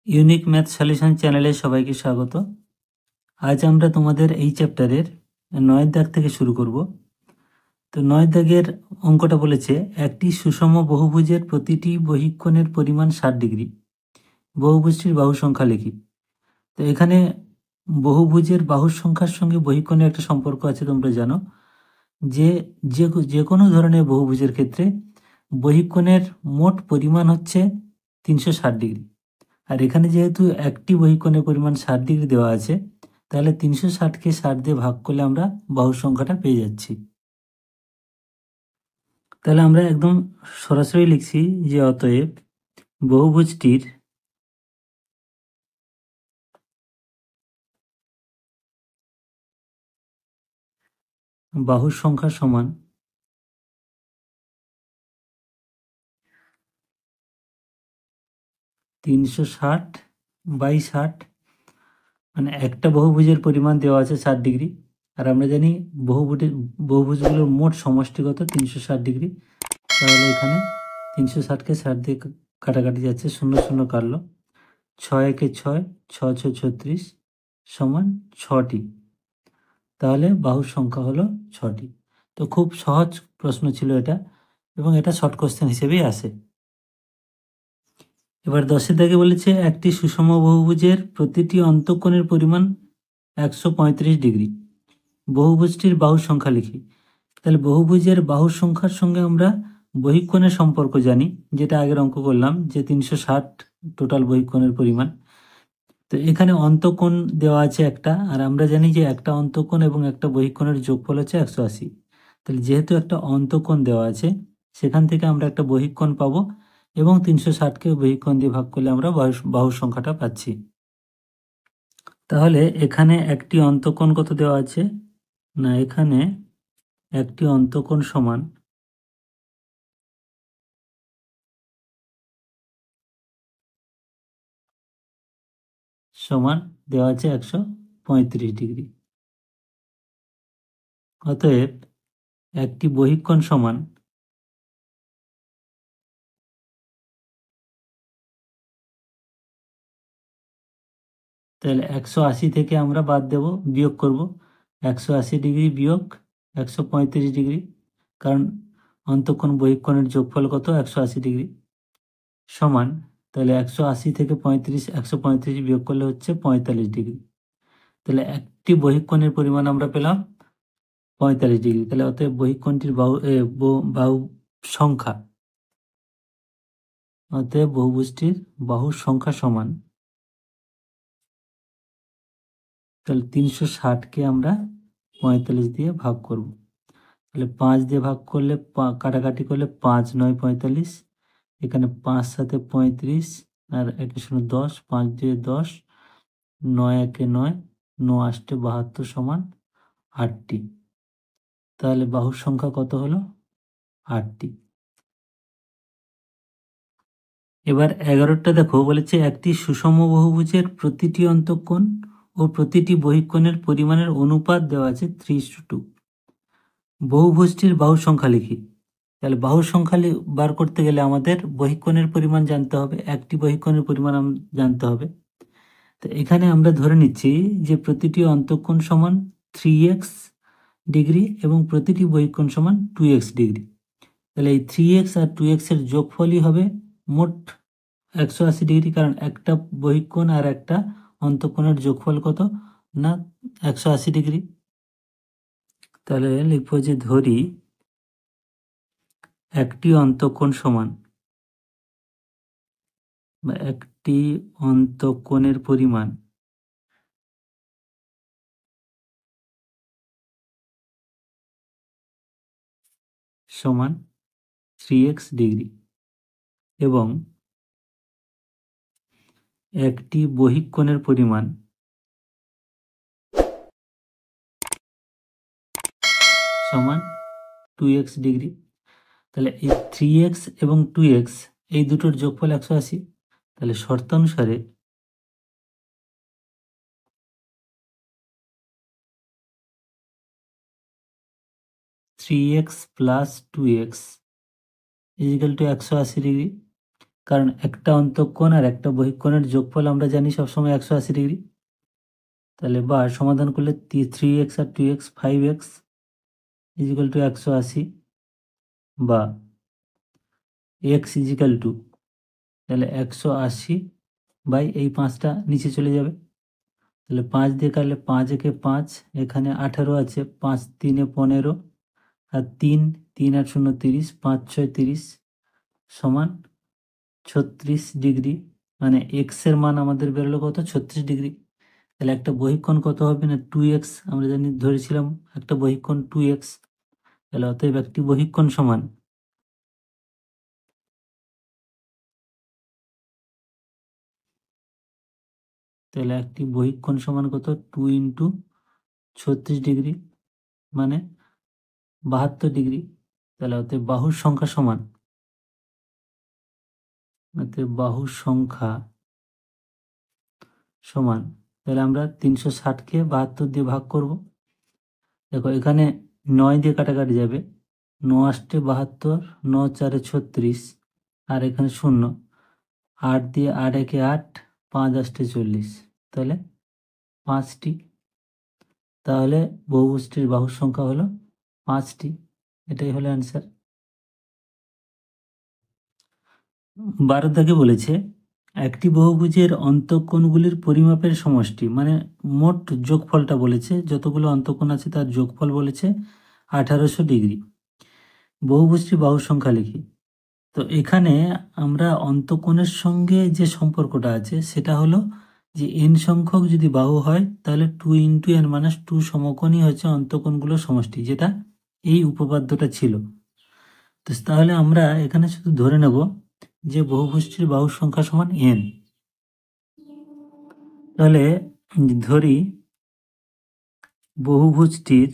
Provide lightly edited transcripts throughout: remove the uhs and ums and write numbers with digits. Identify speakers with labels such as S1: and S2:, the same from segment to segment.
S1: Unique math solution চ্যানেলে সবাইকে স্বাগত। আজ আমরা তোমাদের এই চ্যাপ্টারের 9 দাগ থেকে শুরু করব। তো 9 দাগের অঙ্কটা বলেছে একটি সুষম বহুভুজের প্রতিটি বহিঃকোণের পরিমাণ 60 ডিগ্রি। বহুভুজটির বাহু সংখ্যা লিখি। তো এখানে বহুভুজের বাহুর সংখ্যার সঙ্গে বহিঃকোণের একটা সম্পর্ক আছে, তোমরা জানো যে যে কোনো ধরনের বহুভুজের ক্ষেত্রে বহিঃকোণের মোট পরিমাণ হচ্ছে 360 ডিগ্রি। আর এখানে যেহেতু একটি বহিঃকোণের পরিমাণ 60 ডিগ্রি দেওয়া আছে, তাহলে 360কে 60 দিয়ে ভাগ করলে আমরা বাহুর সংখ্যাটা পেয়ে যাচ্ছি। তাহলে আমরা একদম সরাসরি লিখছি যে অতএব বহুভুজটির বাহুর সংখ্যা সমান 360/60, মানে একটা বহুভুজের পরিমাণ দেওয়া আছে 60 ডিগ্রি, আর আমরা জানি বহুভুজগুলোর মোট সমষ্টিগত 360 ডিগ্রি। তাহলে এখানে 360কে 60 দিয়ে কাটাকাটি যাচ্ছে, 0 0 কাটলো, 6 একে 6, 6 6 36 সমান 6টি। তাহলে বাহুর সংখ্যা হলো 6টি। তো খুব সহজ প্রশ্ন ছিল এটা, এবং এটা শর্ট কোশ্চেন হিসেবেই আসে। এবার 10 দাগে বলেছে একটি সুষম বহুভুজের প্রতিটি অন্তঃকোণের পরিমাণ 135 ডিগ্রি। বহুভুজটির বাহুর সংখ্যা লিখি। তাহলে বহুভুজের বাহুর সংখ্যার সঙ্গে আমরা বহিঃকোণের সম্পর্ক জানি, যেটা আগের অঙ্ক করলাম যে 360 টোটাল বহিঃকোণের পরিমাণ। তো এখানে অন্তঃকোণ দেওয়া আছে একটা, আর আমরা জানি যে একটা অন্তঃকোণ এবং একটা বহিঃকোণের যোগফল হচ্ছে 180। তাহলে যেহেতু একটা অন্তঃকোণ দেওয়া আছে, সেখান থেকে আমরা একটা বহিঃকোণ পাবো, এবং 360কে বহিঃকোণ দিয়ে ভাগ করলে আমরা বাহুর সংখ্যাটা পাচ্ছি। তাহলে এখানে একটি অন্তঃকোণ কত দেওয়া আছে না, এখানে একটি অন্তঃকোণ সমান দেওয়া আছে 135 ডিগ্রি। অতএব একটি বহিঃকোণ সমান তাহলে 180 থেকে আমরা বাদ দেব, বিয়োগ করব 180 ডিগ্রি বিয়োগ 135 ডিগ্রি, কারণ অন্তঃকোণ বহিঃকোণের যোগফল কত 180 ডিগ্রি, সমান তাহলে 180 থেকে 135 বিয়োগ করলে হচ্ছে 45 ডিগ্রি। তাহলে একটি বহিঃকোণের পরিমাণ আমরা পেলাম 45 ডিগ্রি। তাহলে অতএব বহিঃকোণটির বাহু সংখ্যা, অতএব বহুভুজটির বাহুর সংখ্যা সমান, তাহলে 360কে আমরা 45 দিয়ে ভাগ করব। তাহলে 5 দিয়ে ভাগ করলে কাটাকাটি করলে 5 9 45, এখানে 5 7 35, আর এটা শূন্য 10, 5 দিয়ে 10, 9 একে 9, 9 8 72 সমান 8টি। তাহলে বাহুর সংখ্যা কত হলো 8টি। এবার 11টা দেখো, বলেছে একটি সুষম বহুভুজের প্রতিটি অন্তঃকোণ ও প্রতিটি বহিঃকোণের পরিমাণের অনুপাত দেওয়া আছে 3:2। বহুভুজটির বাহুর সংখ্যা লিখি। তাহলে বাহুর সংখ্যা বার করতে গেলে আমাদের বহিঃকোণের পরিমাণ জানতে হবে, একটি বহিঃকোণের পরিমাণ জানতে হবে। তো এখানে আমরা ধরে নিচ্ছি যে প্রতিটি অন্তঃকোণ সমান 3x ডিগ্রি এবং প্রতিটি বহিঃকোণ সমান 2x ডিগ্রি। তাহলে এই 3x আর 2x এর যোগফলই হবে মোট 180 ডিগ্রি, কারণ একটা বহিঃকোণ আর একটা অন্তঃকোণের যোগফল কত না 180 ডিগ্রি। তাহলে লিখবো যে ধরি একটি অন্তঃকোণ সমান, বা একটি অন্তঃকোণের পরিমাণ সমান 3x ডিগ্রি, এবং একটি বহিঃকোণের পরিমাণ সমান 2x ডিগ্রি। তাহলে এই 3x এবং 2x এই দুটোর যোগফল 180। তাহলে শর্তানুসারে 3x + 2x = 180 ডিগ্রি, কারণ একটা অন্তঃকোণ আর একটা বহিঃকোণের যোগফল আমরা জানি সবসময় 180 ডিগ্রি। তাহলে বা সমাধান করলে 3x আর 2x 5x ইজিক্যাল টু 180, বা x ইজিক্যাল টু, তাহলে 180 বাই এই 5টা নিচে চলে যাবে। তাহলে 5 দিয়ে কাটলে 5 একে 5, এখানে 18 আছে, 5 3 15, আর 3 8 0 30, 5 6 30 সমান 36 ডিগ্রি। মানে এক্স এর মান আমাদের বেরোলো কত? 36 ডিগ্রি। তাহলে একটা বহিঃকোণ কত হবে না 2x, আমরা জানি ধরেছিলাম একটা বহিঃকোণ 2x। তাহলে অতএব একটি বহিঃকোণ সমান, তাহলে একটি বহিঃকোণ সমান কত? 2 ইন্টু 36 ডিগ্রি মানে 72 ডিগ্রি। তাহলে অতএব বাহুর সংখ্যা সমান, অতএব বাহুর সংখ্যা সমান, তাহলে আমরা 360কে 72 দিয়ে ভাগ করব। দেখো এখানে 9 দিয়ে কাটাকাটি যাবে, 9 8 72, 9 4 36, আর এখানে 0, 8 দিয়ে 8 একে 8, 5 8 40, তাহলে 5টি। তাহলে বহুভুজটির বাহুর সংখ্যা হলো 5টি। এটাই হলো অ্যান্সার। 12 দাগে বলেছে একটি বহুভুজের অন্তঃকোণগুলির পরিমাপের সমষ্টি, মানে মোট যোগফলটা বলেছে, যতগুলো অন্তঃকোণ আছে তার যোগফল বলেছে 1800 ডিগ্রি। বহুভুজটির বাহুর সংখ্যা লিখি। তো এখানে আমরা অন্তঃকোণের সঙ্গে যে সম্পর্কটা আছে সেটা হলো যে n সংখ্যক যদি বাহু হয় তাহলে 2 ইন্টু n মাইনাস 2 সমকোণই হচ্ছে অন্তঃকোণগুলোর সমষ্টি, যেটা এই উপপাদ্যটা ছিল। তো তাহলে আমরা এখানে শুধু ধরে নেব যে বহুভুজটির বাহুর সংখ্যা সমান n। তাহলে ধরি বহুভুজটির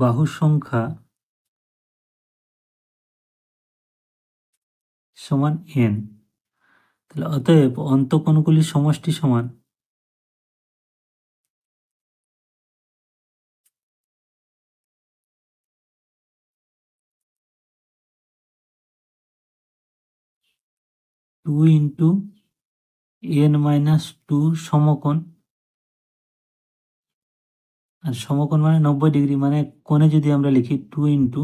S1: বাহুর সংখ্যা সমান n। তাহলে অতএব অন্তঃকোণগুলির সমষ্টি সমান 2 ইন্টু n মাইনাস 2 সমকোণ, আর সমকোণ মানে 90 ডিগ্রি, মানে কোণে যদি আমরা লিখি 2 into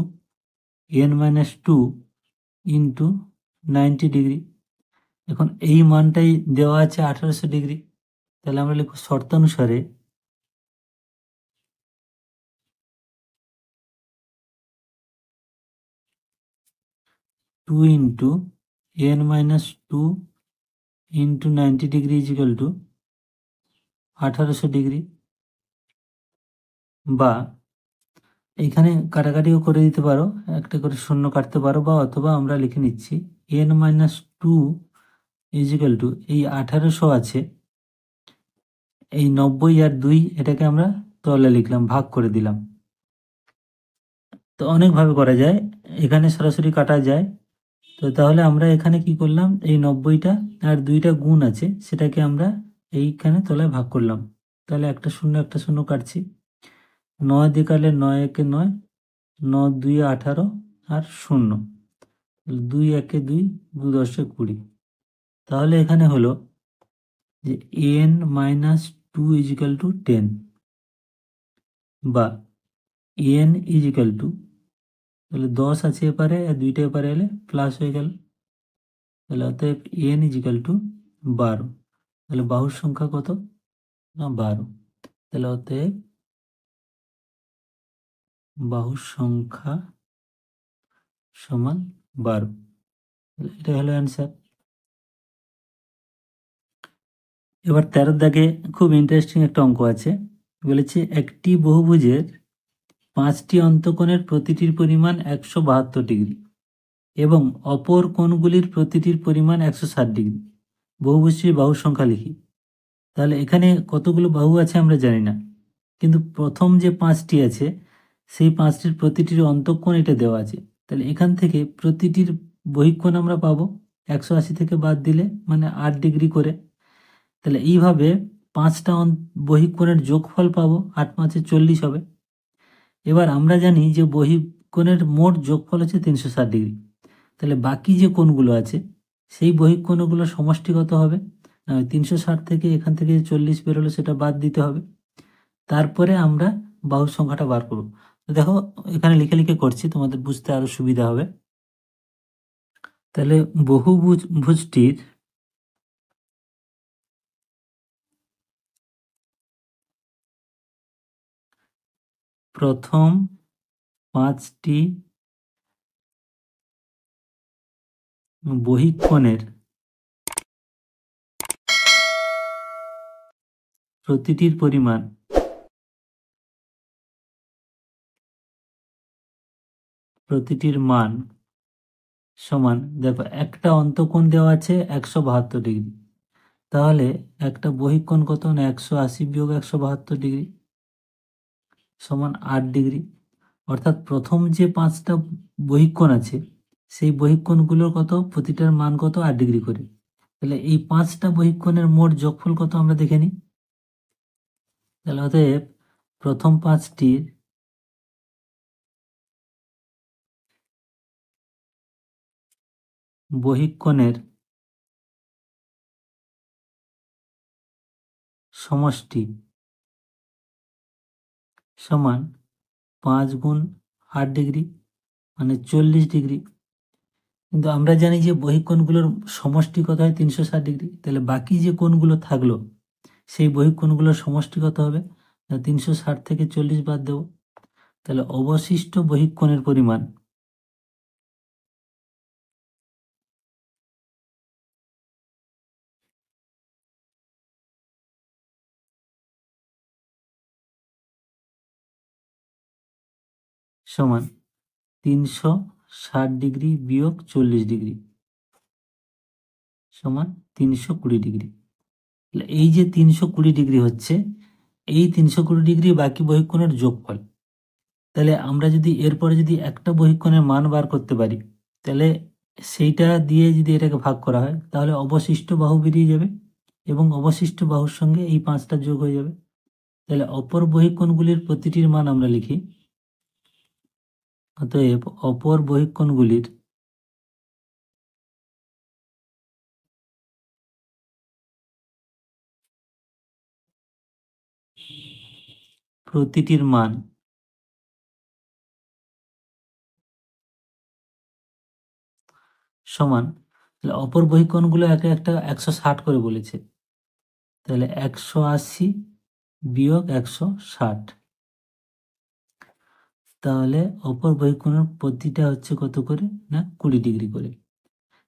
S1: n minus 2 into 90 degree. এখন এই মানটাই দেওয়া আছে 1800 ডিগ্রি, তাহলে আমরা লিখব শর্তানুসারে 2 into n minus 2 into 90 degree equal to 1800 degree, বা এইখানে কাটাকাটিও করে দিতে পারো, একটা করে শূন্য কাটতে পারো, বা অথবা আমরা লিখে নিচ্ছি n মাইনাস 2 ইজিক্যাল টু, এই 1800 আছে, এই 90 আর 2 এটাকে আমরা তলে লিখলাম, ভাগ করে দিলাম। তো অনেকভাবে করা যায়, এখানে সরাসরি কাটা যায়। তো তাহলে আমরা এখানে কি করলাম, এই 90টা আর 2টা গুণ আছে সেটাকে আমরা এইখানে তলায় ভাগ করলাম। তাহলে একটা শূন্য কাটছি, 9 দিয়ে কাটলে 9 একে 9, 9 2 18, আর 0, 2 একে 2, 2 10 20। তাহলে এখানে হলো যে n মাইনাস 2 ইজিক্যাল টু 10, বা n ইজিক্যাল টু, তাহলে 10 আছে এপারে আর 2টা এপারে এলে প্লাস হয়ে গেল, তাহলে অতএব n ইজিক্যাল টু 12। তাহলে বাহুর সংখ্যা কত না 12। তাহলে অতএব বাহুর সংখ্যা সমান 12। এটা হলো অ্যান্সার। এবার 13 দাগে খুব ইন্টারেস্টিং একটা অঙ্ক আছে, বলেছে একটি বহুভুজের 5টি অন্তঃকোণের প্রতিটির পরিমাণ 172 ডিগ্রি এবং অপর কোণগুলির প্রতিটির পরিমাণ 160 ডিগ্রি। বহুভুজটির বাহুর সংখ্যা লিখি। তাহলে এখানে কতগুলো বাহু আছে আমরা জানি না, কিন্তু প্রথম যে 5টি আছে সেই 5টির প্রতিটির অন্তঃকোণ এটা দেওয়া আছে। তাহলে এখান থেকে প্রতিটির বহিঃকোণ আমরা পাবো 180 থেকে বাদ দিলে, মানে 8 ডিগ্রি করে। তাহলে এইভাবে 5টা বহিঃকোণের যোগফল পাবো, 8 5 40 হবে। এবার আমরা জানি যে বহিঃকোণের মোট যোগফল হচ্ছে 360 ডিগ্রি। তাহলে বাকি যে কোণগুলো আছে সেই বহিঃকোণগুলোর সমষ্টি কত হবে? 360 থেকে এখান থেকে 40 বেরোলো, সেটা বাদ দিতে হবে। তারপরে আমরা বাহুর সংখ্যাটা বার করব। তো দেখো, এখানে লিখে লিখে করছি, তোমাদের বুঝতে আরো সুবিধা হবে। তাহলে বহুভুজটির প্রথম 5টি বহিঃকোণের প্রতিটির পরিমাণ প্রতিটির মান সমান, দেখো একটা অন্তঃকোণ দেওয়া আছে 172 ডিগ্রি। তাহলে একটা বহিঃকোণ কত না 180 বিয়োগ 172 ডিগ্রি সমান 8 ডিগ্রি। অর্থাৎ প্রথম যে 5টা বহিঃকোণ আছে সেই বহিঃকোণগুলোর কত, প্রতিটার মান কত, 8 ডিগ্রি করে। তাহলে এই 5টা বহিঃকোণের মোট যোগফল কত আমরা দেখে নিই। তাহলে অতএব প্রথম 5টির বহিঃকোণের সমষ্টি সমান 5 গুণ 8 ডিগ্রি মানে 40 ডিগ্রি। কিন্তু আমরা জানি যে বহিঃকোণগুলোর সমষ্টি কত হয়, 360 ডিগ্রি। তাহলে বাকি যে কোণগুলো থাকলো সেই বহিঃকোণগুলোর সমষ্টি কত হবে? 360 থেকে 40 বাদ দেব। তাহলে অবশিষ্ট বহিঃকোণের পরিমাণ সমান 360 ডিগ্রি বিয়োগ 40 ডিগ্রি সমান 320 ডিগ্রি। তাহলে এই যে 320 ডিগ্রি হচ্ছে, এই 320 ডিগ্রি বাকি বহিঃকোণের যোগফল। তাহলে আমরা যদি এরপরে যদি একটা বহিঃকোণের মান বার করতে পারি, তাহলে সেইটা দিয়ে যদি এটাকে ভাগ করা হয়, তাহলে অবশিষ্ট বাহু বেরিয়ে যাবে এবং অবশিষ্ট বাহুর সঙ্গে এই 5টা যোগ হয়ে যাবে। তাহলে অপর বহিঃকোণগুলির প্রতিটির মান আমরা লিখি। অতএব অপর বহিঃকোণগুলির প্রতিটির মান সমান, তাহলে অপর বহিঃকোণগুলো একে একটা 160 করে বলেছে, তাহলে 180 বিয়োগ 160, তাহলে অপর বহিঃকোণের প্রতিটা হচ্ছে কত করে না 20 ডিগ্রি করে।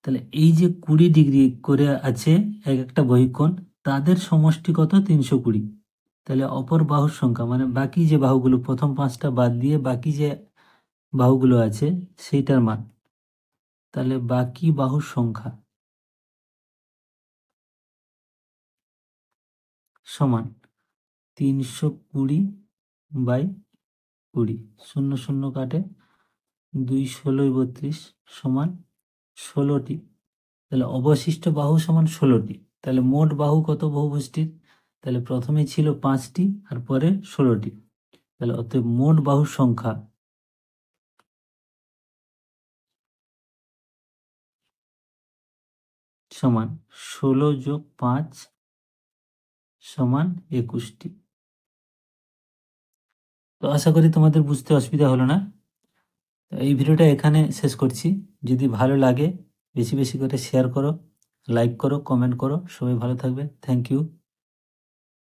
S1: তাহলে এই যে 20 ডিগ্রি করে আছে এক একটা বহিঃকোণ, তাদের সমষ্টি কত, 320। তাহলে অপর বাহুর সংখ্যা মানে বাকি যে বাহুগুলো, প্রথম 5টা বাদ দিয়ে বাকি যে বাহুগুলো আছে সেইটার মান, তাহলে বাকি বাহুর সংখ্যা সমান 320/20, 0 0 কাটে, 2 16 32 সমান 16টি। তাহলে অবশিষ্ট বাহু সমান 16টি। তাহলে মোট বাহু কত বহুভুজটির? তাহলে প্রথমে ছিল 5টি আর পরে 16টি। তাহলে অতএব মোট বাহুর সংখ্যা সমান 16 যোগ 5 সমান 21টি। তো আশা করি তোমাদের বুঝতে অসুবিধা হলো না। তো এই ভিডিওটা এখানে শেষ করছি। যদি ভালো লাগে বেশি বেশি করে শেয়ার করো, লাইক করো, কমেন্ট করো। সবাই ভালো থাকবে। Thank you.